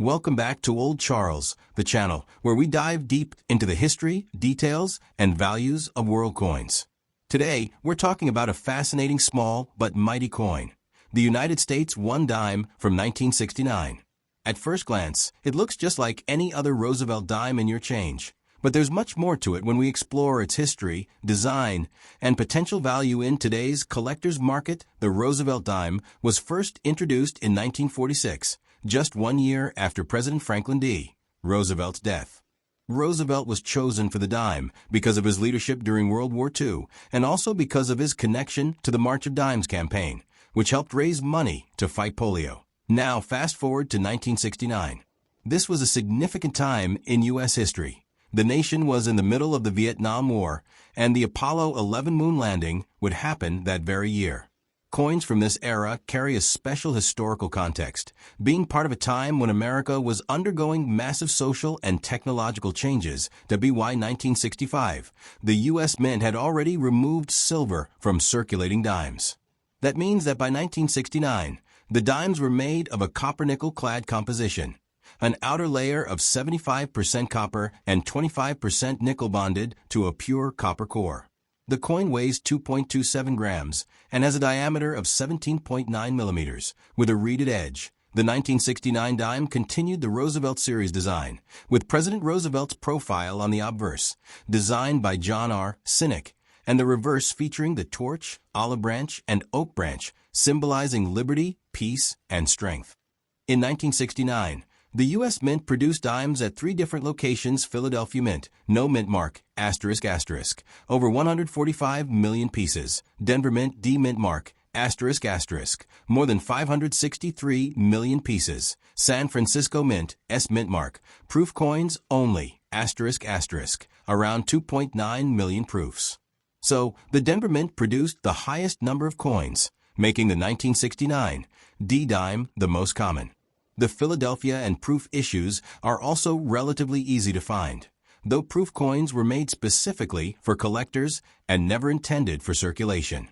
Welcome back to Old Charles, the channel where we dive deep into the history, details, and values of world coins. Today, we're talking about a fascinating small but mighty coin, the United States 1 dime from 1969. At first glance, it looks just like any other Roosevelt dime in your change. But there's much more to it when we explore its history, design, and potential value in today's collector's market. The Roosevelt dime was first introduced in 1946, just 1 year after President Franklin D. Roosevelt's death. Roosevelt was chosen for the dime because of his leadership during World War II and also because of his connection to the March of Dimes campaign, which helped raise money to fight polio. Now, fast forward to 1969. This was a significant time in U.S. history. The nation was in the middle of the Vietnam War, and the Apollo 11 moon landing would happen that very year. Coins from this era carry a special historical context, being part of a time when America was undergoing massive social and technological changes. WY 1965, the U.S. Mint had already removed silver from circulating dimes. That means that by 1969, the dimes were made of a copper-nickel-clad composition, an outer layer of 75% copper and 25% nickel bonded to a pure copper core. The coin weighs 2.27 grams and has a diameter of 17.9 millimeters with a reeded edge. The 1969 dime continued the Roosevelt series design, with President Roosevelt's profile on the obverse, designed by John R. Sinek, and the reverse featuring the torch, olive branch, and oak branch, symbolizing liberty, peace, and strength. In 1969, the U.S. Mint produced dimes at 3 different locations: Philadelphia Mint, no mint mark, ***, over 145 million pieces; Denver Mint, D mint mark, ***, more than 563 million pieces; San Francisco Mint, S mint mark, proof coins only, ***, around 2.9 million proofs. So, the Denver Mint produced the highest number of coins, making the 1969 D dime the most common. The Philadelphia and proof issues are also relatively easy to find, though proof coins were made specifically for collectors and never intended for circulation.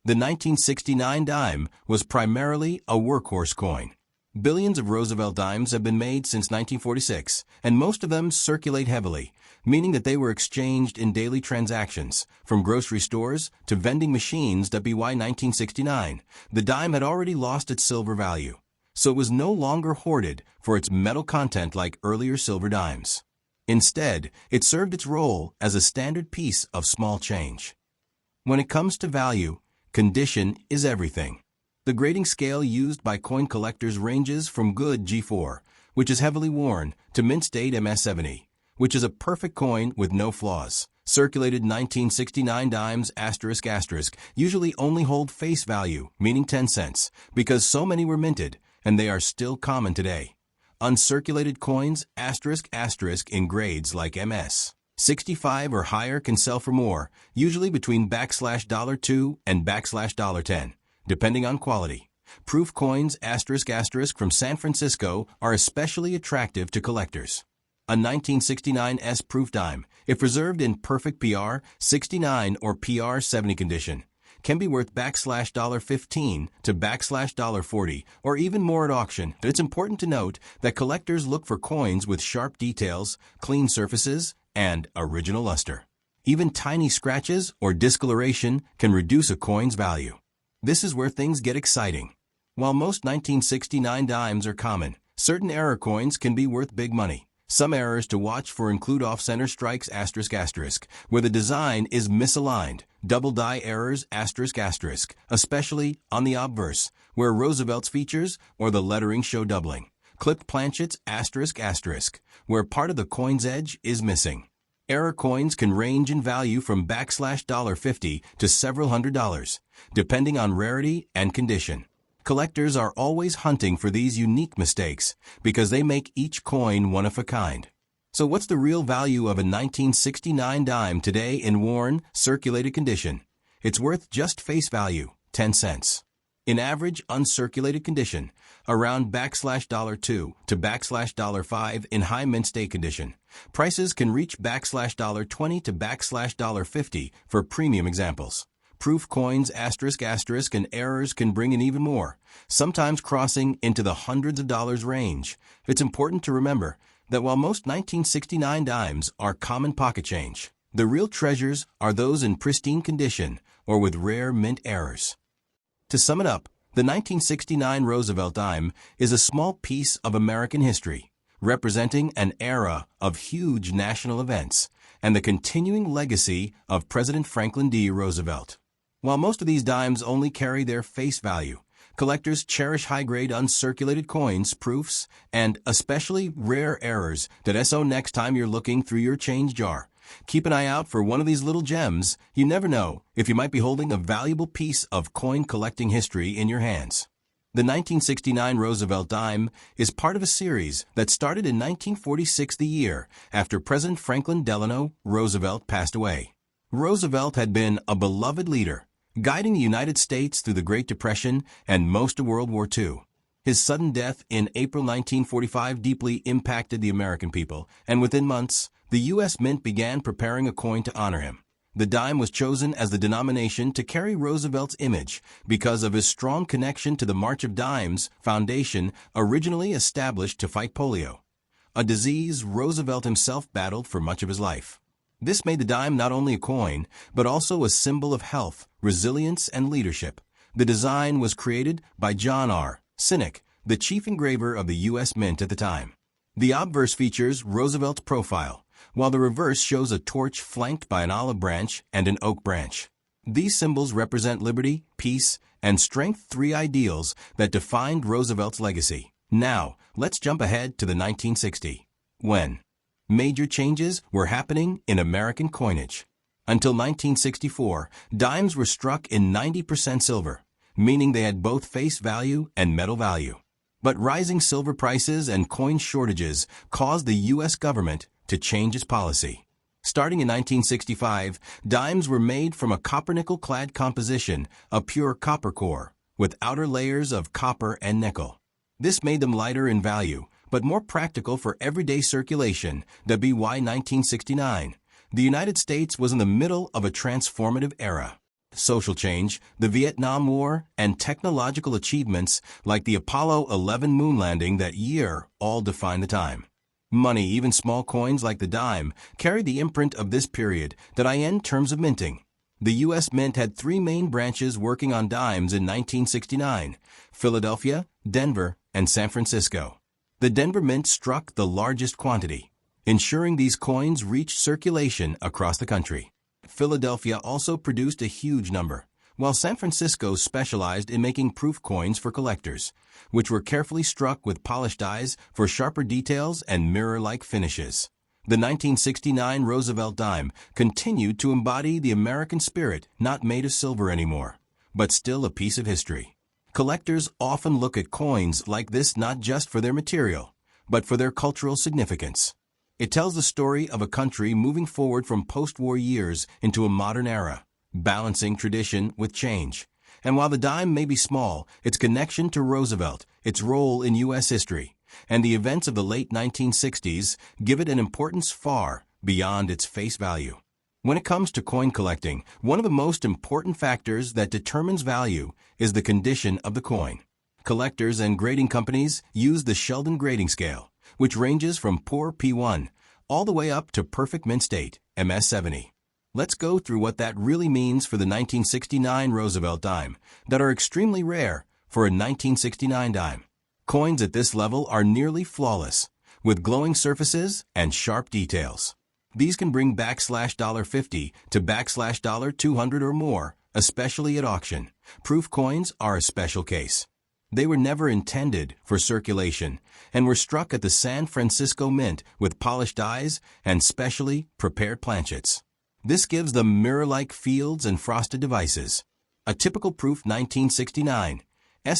The 1969 dime was primarily a workhorse coin. Billions of Roosevelt dimes have been made since 1946, and most of them circulate heavily, meaning that they were exchanged in daily transactions, from grocery stores to vending machines. WY 1969, the dime had already lost its silver value, so it was no longer hoarded for its metal content like earlier silver dimes. Instead, it served its role as a standard piece of small change. When it comes to value, condition is everything. The grading scale used by coin collectors ranges from good G4, which is heavily worn, to mint state MS70, which is a perfect coin with no flaws. Circulated 1969 dimes *** usually only hold face value, meaning 10 cents, because so many were minted, and they are still common today. Uncirculated coins *** in grades like MS 65 or higher can sell for more, usually between $2 and $10, depending on quality. Proof coins ** from San Francisco are especially attractive to collectors. A 1969 S proof dime, if preserved in perfect PR 69 or PR 70 condition, can be worth $15 to $40 or even more at auction. It's important to note that collectors look for coins with sharp details, clean surfaces, and original luster. Even tiny scratches or discoloration can reduce a coin's value. This is where things get exciting. While most 1969 dimes are common, certain error coins can be worth big money. Some errors to watch for include off-center strikes ***, where the design is misaligned, double die errors ***, especially on the obverse, where Roosevelt's features or the lettering show doubling. Clipped planchets ***, where part of the coin's edge is missing. Error coins can range in value from $50 to several $100, depending on rarity and condition. Collectors are always hunting for these unique mistakes because they make each coin one of a kind. So what's the real value of a 1969 dime today in worn, circulated condition? It's worth just face value, 10 cents. In average uncirculated condition, around $2 to $5 in high mint state condition. Prices can reach $20 to $50 for premium examples. Proof coins asterisk asterisk and errors can bring in even more, sometimes crossing into the hundreds of dollars range. It's important to remember that while most 1969 dimes are common pocket change, the real treasures are those in pristine condition or with rare mint errors. To sum it up, the 1969 Roosevelt dime is a small piece of American history, representing an era of huge national events and the continuing legacy of President Franklin D. Roosevelt. While most of these dimes only carry their face value, collectors cherish high-grade uncirculated coins, proofs, and especially rare errors so next time you're looking through your change jar. Keep an eye out for one of these little gems. You never know if you might be holding a valuable piece of coin collecting history in your hands. The 1969 Roosevelt dime is part of a series that started in 1946, the year after President Franklin Delano Roosevelt passed away. Roosevelt had been a beloved leader, guiding the United States through the Great Depression and most of World War II. His sudden death in April 1945 deeply impacted the American people, and within months, the U.S. Mint began preparing a coin to honor him. The dime was chosen as the denomination to carry Roosevelt's image because of his strong connection to the March of Dimes Foundation, originally established to fight polio, a disease Roosevelt himself battled for much of his life. This made the dime not only a coin, but also a symbol of health, resilience, and leadership. The design was created by John R. Sinek, the chief engraver of the U.S. Mint at the time. The obverse features Roosevelt's profile, while the reverse shows a torch flanked by an olive branch and an oak branch. These symbols represent liberty, peace, and strength, three ideals that defined Roosevelt's legacy. Now, let's jump ahead to the 1960s, when major changes were happening in American coinage. Until 1964, dimes were struck in 90% silver, meaning they had both face value and metal value. But rising silver prices and coin shortages caused the U.S. government to change its policy. Starting in 1965, dimes were made from a copper-nickel-clad composition, a pure copper core, with outer layers of copper and nickel. This made them lighter in value, but more practical for everyday circulation. WY 1969. The United States was in the middle of a transformative era. Social change, the Vietnam War, and technological achievements like the Apollo 11 moon landing that year all defined the time. Money, even small coins like the dime, carried the imprint of this period that in terms of minting. The U.S. Mint had three main branches working on dimes in 1969: Philadelphia, Denver, and San Francisco. The Denver Mint struck the largest quantity, ensuring these coins reached circulation across the country. Philadelphia also produced a huge number, while San Francisco specialized in making proof coins for collectors, which were carefully struck with polished dies for sharper details and mirror-like finishes. The 1969 Roosevelt dime continued to embody the American spirit, not made of silver anymore, but still a piece of history. Collectors often look at coins like this not just for their material, but for their cultural significance. It tells the story of a country moving forward from post-war years into a modern era, balancing tradition with change. And while the dime may be small, its connection to Roosevelt, its role in U.S. history, and the events of the late 1960s give it an importance far beyond its face value. When it comes to coin collecting, one of the most important factors that determines value is the condition of the coin. Collectors and grading companies use the Sheldon grading scale, which ranges from poor P1 all the way up to perfect mint state, MS70. Let's go through what that really means for the 1969 Roosevelt dime that are extremely rare for a 1969 dime. Coins at this level are nearly flawless, with glowing surfaces and sharp details. These can bring $50 to $200 or more, especially at auction. Proof coins are a special case. They were never intended for circulation and were struck at the San Francisco Mint with polished dies and specially prepared planchets. This gives them mirror-like fields and frosted devices. A typical proof 1969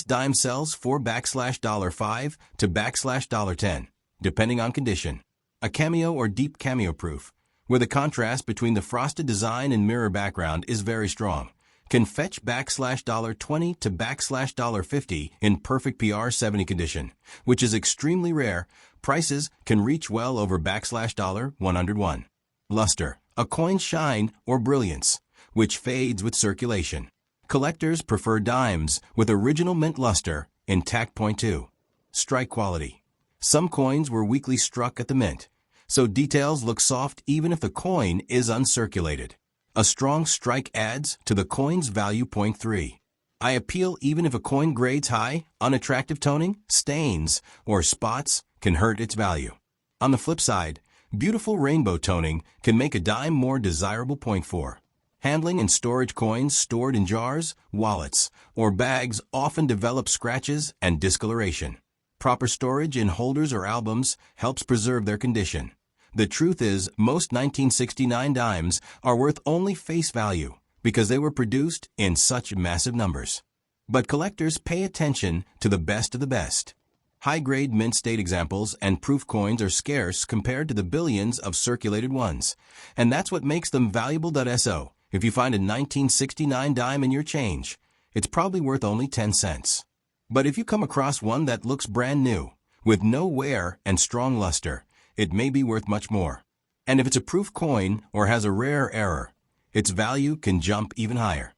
dime sells for $5 to $10, depending on condition. A cameo or deep cameo proof, where the contrast between the frosted design and mirror background is very strong, can fetch $20 to $50 in perfect PR70 condition, which is extremely rare. Prices can reach well over $101. Luster, a coin's shine or brilliance. which fades with circulation. Collectors prefer dimes with original mint luster, intact .2. Strike quality. Some coins were weakly struck at the mint, so details look soft even if the coin is uncirculated. A strong strike adds to the coin's value. .3. I appeal even if a coin grades high, unattractive toning, stains, or spots can hurt its value. On the flip side, beautiful rainbow toning can make a dime more desirable. .4. Handling and storage. Coins stored in jars, wallets, or bags often develop scratches and discoloration. Proper storage in holders or albums helps preserve their condition. The truth is, most 1969 dimes are worth only face value because they were produced in such massive numbers. But collectors pay attention to the best of the best. High-grade mint state examples and proof coins are scarce compared to the billions of circulated ones, and that's what makes them valuable. So, if you find a 1969 dime in your change, it's probably worth only 10 cents. But if you come across one that looks brand new, with no wear and strong luster, it may be worth much more. And if it's a proof coin or has a rare error, its value can jump even higher.